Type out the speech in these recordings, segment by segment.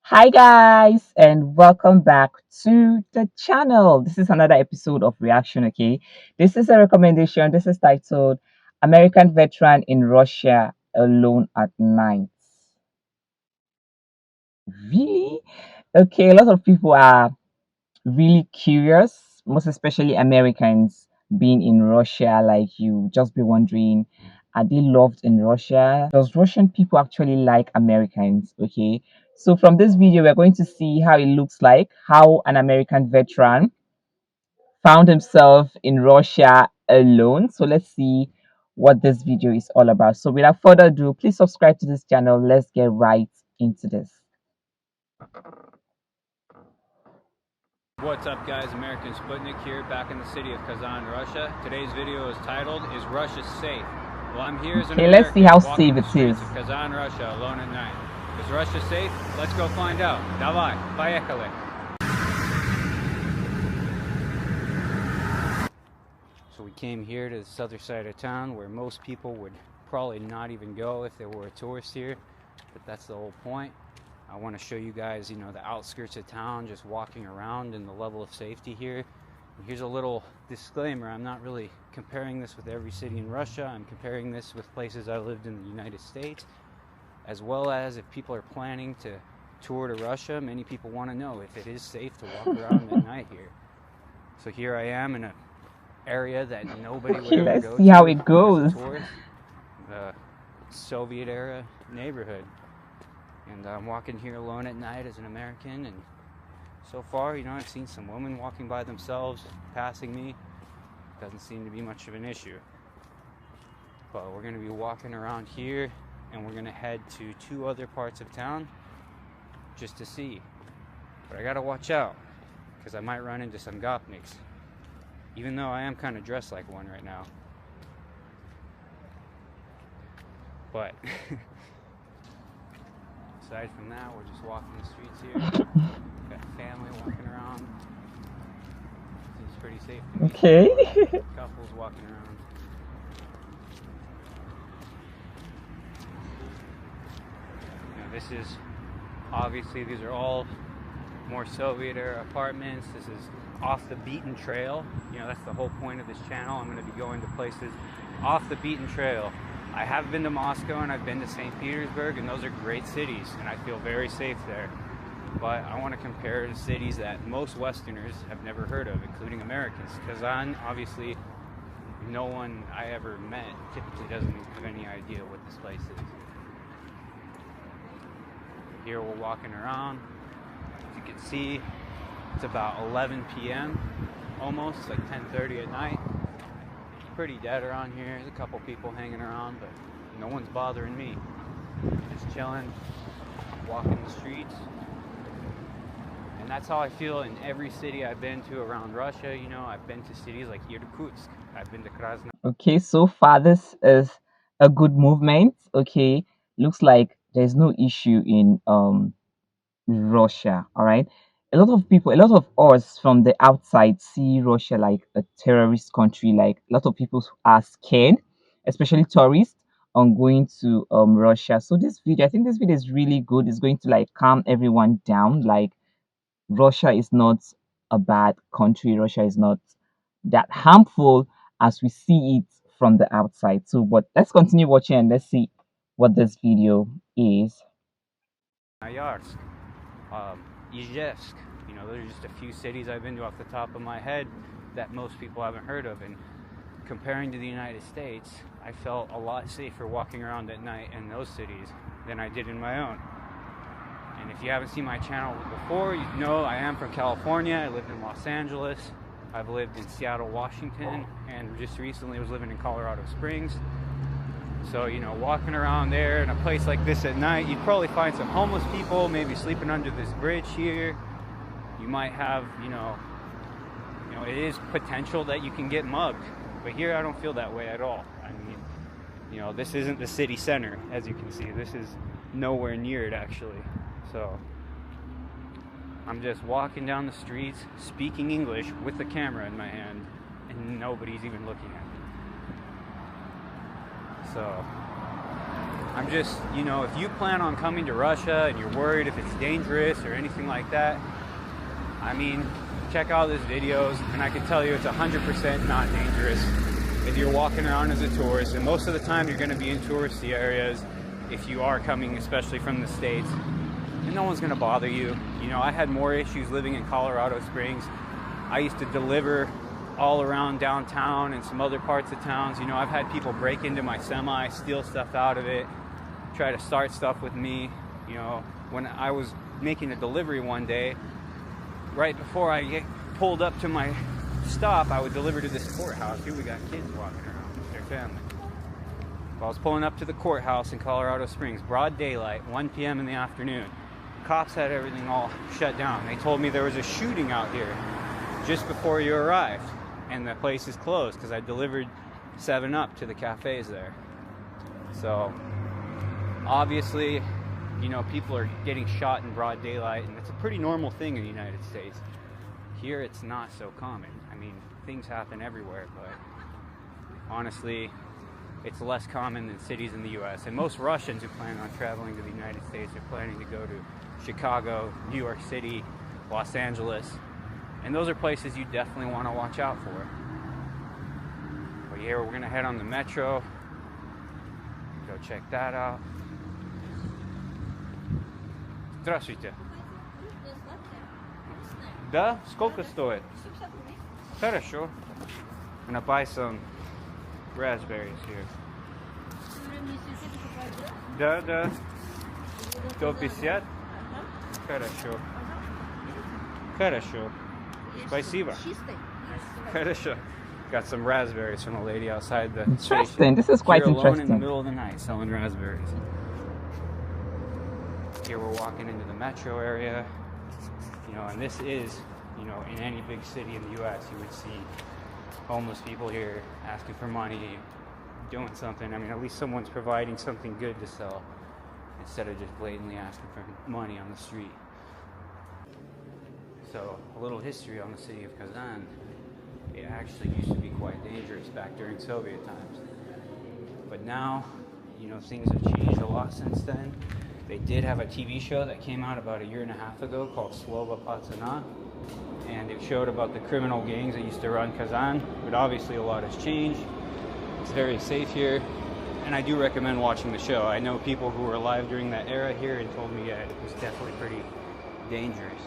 Hi guys and welcome back to the channel. This is another episode of Reaction, okay? This is a recommendation. This is titled American Veteran in Russia Alone at Night. Really? Okay, a lot of people are really curious, most especially Americans being in Russia. Like, you just be wondering, are they loved in Russia? Does Russian people actually like Americans? Okay, so from this video, we're going to see how it looks like, how an American veteran found himself in Russia alone. So let's see what this video is all about. So without further ado, please subscribe to this channel. Let's get right into this. What's up guys, American Sputnik here, back in the city of Kazan, Russia. Today's video is titled, Is Russia Safe? Well, I'm here as an Okay, let's see how walking safe the it streets is. of Kazan, Russia, alone at night. Is Russia safe? Let's go find out. Давай, поехали. So we came here to the southern side of town where most people would probably not even go if they were a tourist here, but that's the whole point. I want to show you guys, the outskirts of town, just walking around and the level of safety here. And here's a little disclaimer. I'm not really comparing this with every city in Russia. I'm comparing this with places I lived in the United States, as well as if people are planning to tour to Russia, many people want to know if it is safe to walk around at night here. So here I am in an area that nobody would ever Let's go see to how it goes. as a tourist. The Soviet era neighborhood. And I'm walking here alone at night as an American, and so far, I've seen some women walking by themselves, passing me. Doesn't seem to be much of an issue. But we're going to be walking around here, and we're going to head to two other parts of town just to see. But I got to watch out, because I might run into some gopniks, even though I am kind of dressed like one right now. But aside from that, we're just walking the streets here. Got family walking around. Seems pretty safe to me. Okay. Couples walking around. This is, obviously, these are all more Soviet era apartments. This is off the beaten trail. That's the whole point of this channel. I'm going to be going to places off the beaten trail. I have been to Moscow and I've been to St. Petersburg, and those are great cities, and I feel very safe there. But I want to compare to cities that most Westerners have never heard of, including Americans. Kazan, obviously, no one I ever met typically doesn't have any idea what this place is. Here we're walking around. As you can see, it's about 11 p.m. almost, it's like 10:30 at night. Pretty dead around here. There's a couple people hanging around, but no one's bothering me. Just chilling, walking the streets. And that's how I feel in every city I've been to around Russia. I've been to cities like Irkutsk. I've been to Krasnodar. Okay, so far this is a good movement. Okay, looks like there's no issue in Russia. All right, a lot of people, a lot of us from the outside see Russia like a terrorist country. Like, a lot of people are scared, especially tourists, on going to Russia. So this video, I think this video is really good. It's going to like calm everyone down. Like, Russia is not a bad country. Russia is not that harmful as we see it from the outside. So, but let's continue watching and let's see what this video is. Yarsk, Izhevsk. Those are just a few cities I've been to off the top of my head that most people haven't heard of. And comparing to the United States, I felt a lot safer walking around at night in those cities than I did in my own. And if you haven't seen my channel before, you know I am from California. I lived in Los Angeles. I've lived in Seattle, Washington, and just recently was living in Colorado Springs. So, walking around there in a place like this at night, you'd probably find some homeless people, maybe sleeping under this bridge here. You might have, it is potential that you can get mugged. But here I don't feel that way at all. I mean, this isn't the city center, as you can see. This is nowhere near it, actually. So I'm just walking down the streets, speaking English with the camera in my hand, and nobody's even looking at me. So I'm just, you know, if you plan on coming to Russia and you're worried if it's dangerous or anything like that, I mean, check out these videos, and I can tell you it's 100% not dangerous if you're walking around as a tourist. And most of the time you're going to be in touristy areas if you are coming, especially from the States, and no one's going to bother you. You know, I had more issues living in Colorado Springs. I used to deliver all around downtown and some other parts of towns. You know, I've had people break into my semi, steal stuff out of it, try to start stuff with me. You know, when I was making a delivery one day, right before I get pulled up to my stop, I would deliver to this courthouse. Here we got kids walking around with their family. I was pulling up to the courthouse in Colorado Springs, broad daylight, 1 p.m. in the afternoon. Cops had everything all shut down. They told me there was a shooting out here just before you arrived, and the place is closed because I delivered 7-Up to the cafes there. So obviously, you know, people are getting shot in broad daylight, and it's a pretty normal thing in the United States. Here it's not so common. I mean, things happen everywhere, but honestly, it's less common than cities in the US. And most Russians who plan on traveling to the United States are planning to go to Chicago, New York City, Los Angeles. And those are places you definitely want to watch out for. But yeah, we're gonna head on the metro. Go check that out. Здравствуйте. Да? Сколько стоит? Хорошо. I'm gonna buy some raspberries here. Да, да. 150? Хорошо. Хорошо. Спасибо. Хорошо. Got some raspberries from a lady outside the Interesting. station. This is quite Here alone interesting. in the middle of the night selling raspberries. Here we're walking into the metro area. You know, and this is, you know, in any big city in the US, you would see homeless people here asking for money, doing something. I mean, at least someone's providing something good to sell instead of just blatantly asking for money on the street. So, a little history on the city of Kazan. It actually used to be quite dangerous back during Soviet times. But now, you know, things have changed a lot since then. They did have a TV show that came out about 1.5 years ago called Slova Patsana, and it showed about the criminal gangs that used to run Kazan. But obviously a lot has changed. It's very safe here, and I do recommend watching the show. I know people who were alive during that era here and told me it was definitely pretty dangerous.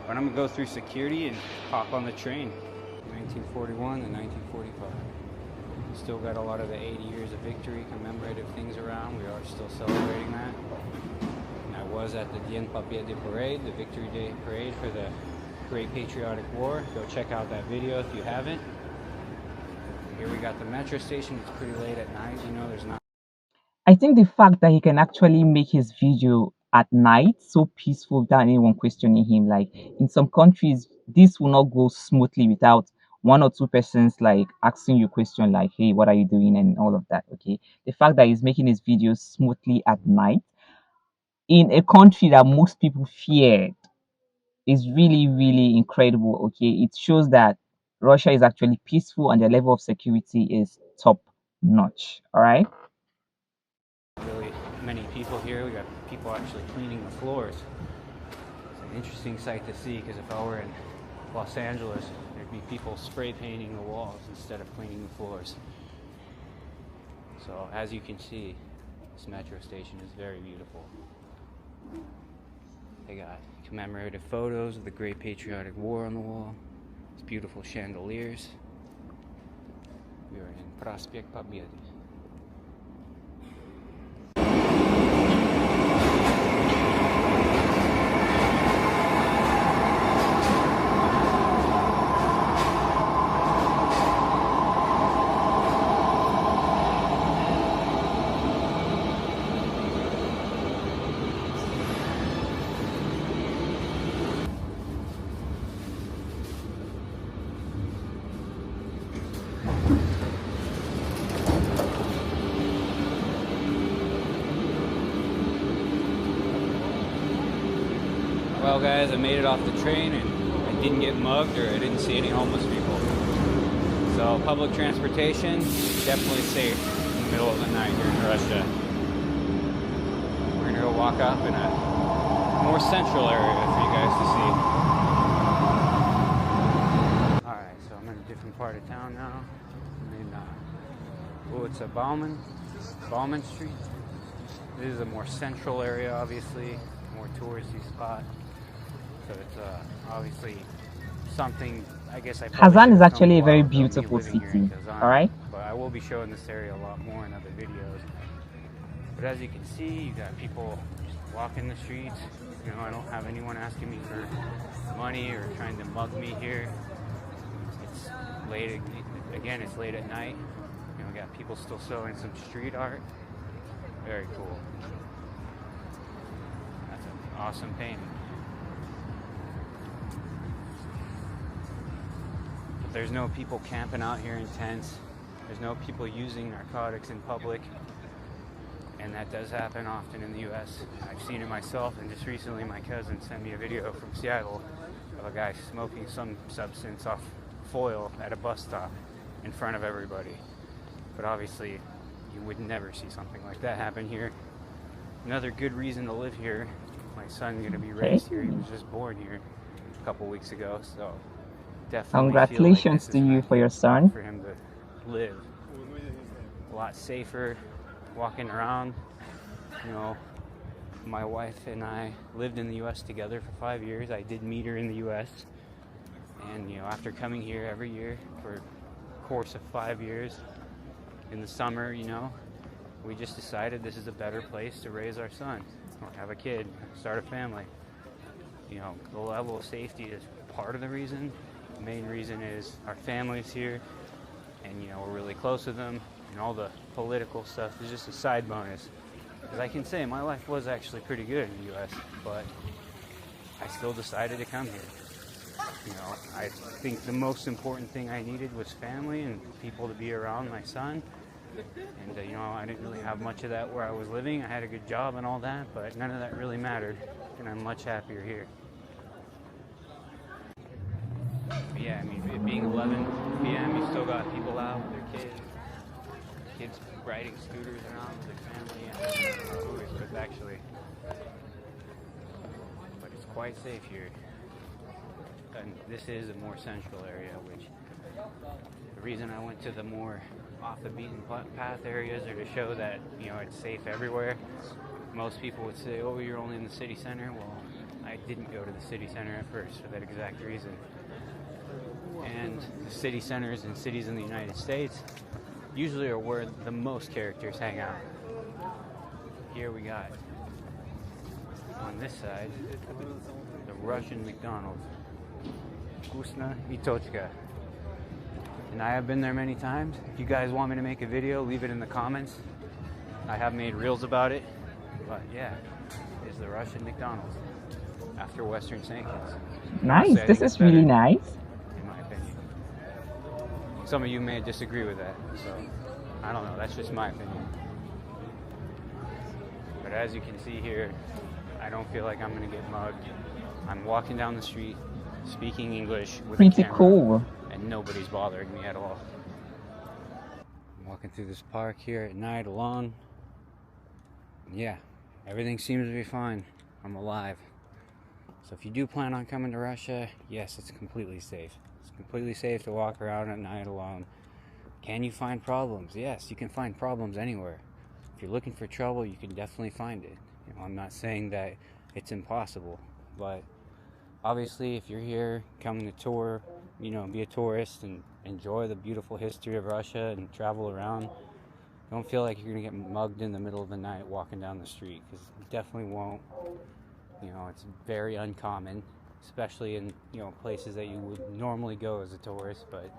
But I'm gonna go through security and hop on the train. 1941 and 1945. Still got a lot of the 80 years of victory commemorative things around. We are still celebrating that. And I was at the Dien Победы parade, the Victory Day parade for the Great Patriotic War. Go check out that video if you haven't. Here we got the metro station. It's pretty late at night. You know, there's not. I think the fact that he can actually make his video at night so peaceful without anyone questioning him, like in some countries, this will not go smoothly without one or two persons like asking you a question like, hey, what are you doing, and all of that. Okay, the fact that he's making his videos smoothly at night in a country that most people feared is really, really incredible. Okay, it shows that Russia is actually peaceful and the level of security is top notch. All right. Really many people here. We got people actually cleaning the floors. It's an interesting sight to see, because if I were in Los Angeles, there'd be people spray painting the walls instead of cleaning the floors. So as you can see, this metro station is very beautiful. They got commemorative photos of the Great Patriotic War on the wall. It's beautiful chandeliers. We are in Prospekt Победы. Well guys, I made it off the train and I didn't get mugged, or I didn't see any homeless people. So public transportation, definitely safe in the middle of the night here in Russia. gonna go walk up in a more central area for you guys to see. Alright, so I'm in a different part of town now. I'm in, it's a Bauman Street. This is a more central area, obviously, more touristy spot. So it's obviously something, I guess I probably Kazan should is have filmed actually a a very while ago, me beautiful living here in city. Kazan. All right. But I will be showing this area a lot more in other videos. But as you can see, you got people just walking the streets. You know, I don't have anyone asking me for money or trying to mug me here. It's late, again, it's late at night. You know, we got people still selling some street art. Very cool. That's an awesome painting. But there's no people camping out here in tents. There's no people using narcotics in public. And that does happen often in the US. I've seen it myself, and just recently my cousin sent me a video from Seattle of a guy smoking some substance off foil at a bus stop in front of everybody. But obviously, you would never see something like that happen here. Another good reason to live here. My son's gonna be raised here. He was just born here a couple weeks ago, so definitely Congratulations feel to like you this is for your an son. opportunity for him to live a lot safer, walking around. You know, my wife and I lived in the US together for 5 years. I did meet her in the US, and you know, after coming here every year for a course of 5 years, in the summer, you know, we just decided this is a better place to raise our son or have a kid, start a family. You know, the level of safety is part of the reason. The main reason is our family's here, and you know, we're really close with them, and all the political stuff is just a side bonus. Because I can say my life was actually pretty good in the US, but I still decided to come here. You know, I think the most important thing I needed was family and people to be around my son. And you know, I didn't really have much of that where I was living. I had a good job and all that, but none of that really mattered, and I'm much happier here. But yeah, I mean, it being 11 p.m., you still got people out with their kids riding scooters around with their family, and tourists, but actually, but it's quite safe here. And this is a more central area, which the reason I went to the more off the beaten path areas are to show that, you know, it's safe everywhere. Most people would say, oh, you're only in the city center. Well, I didn't go to the city center at first for that exact reason. And the city centers in cities in the United States usually are where the most characters hang out. Here we got, on this side, the Russian McDonald's. Vkusna и точка. And I have been there many times. If you guys want me to make a video, leave it in the comments. I have made reels about it. But yeah, it's the Russian McDonald's after Western sanctions. Nice. This is really nice. In my opinion. Some of you may disagree with that, so I don't know. That's just my opinion. But as you can see here, I don't feel like I'm going to get mugged. I'm walking down the street, speaking English with Pretty a camera, cool. and nobody's bothering me at all. I'm walking through this park here at night alone. Yeah, everything seems to be fine. I'm alive. So if you do plan on coming to Russia, yes, it's completely safe. It's completely safe to walk around at night alone. Can you find problems? Yes, you can find problems anywhere. If you're looking for trouble, you can definitely find it. You know, I'm not saying that it's impossible, but obviously if you're here coming to tour, you know, be a tourist and enjoy the beautiful history of Russia and travel around, don't feel like you're gonna get mugged in the middle of the night walking down the street, because you definitely won't. You know, it's very uncommon, especially in, you know, places that you would normally go as a tourist. But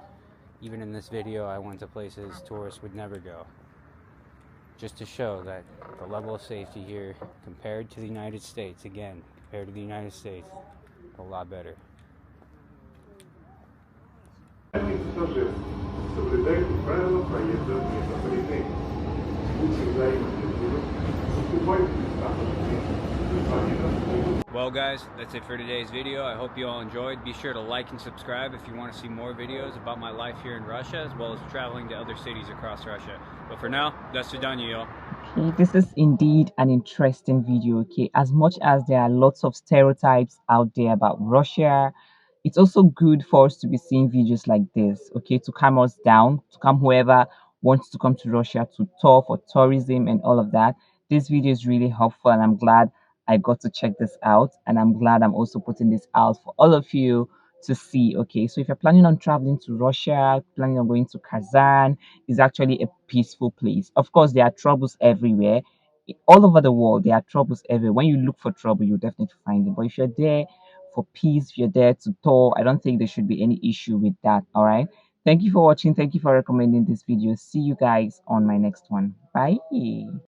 even in this video, I went to places tourists would never go, just to show that the level of safety here compared to the United States, again, compared to the United States, a lot better. Well guys, that's it for today's video. I hope you all enjoyed. Be sure to like and subscribe if you want to see more videos about my life here in Russia, as well as traveling to other cities across Russia. But for now, до свидания, y'all. Okay, this is indeed an interesting video. Okay, as much as there are lots of stereotypes out there about Russia, it's also good for us to be seeing videos like this. Okay, to calm us down, to calm whoever wants to come to Russia to tour for tourism and all of that. This video is really helpful, and I'm glad I got to check this out. And I'm glad I'm also putting this out for all of you to see. Okay, so if you're planning on traveling to Russia, planning on going to Kazan, is actually a peaceful place. Of course, there are troubles everywhere. All over the world, there are troubles everywhere. When you look for trouble, you'll definitely find it. But if you're there for peace, if you're there to tour, I don't think there should be any issue with that. All right. Thank you for watching. Thank you for recommending this video. See you guys on my next one. Bye.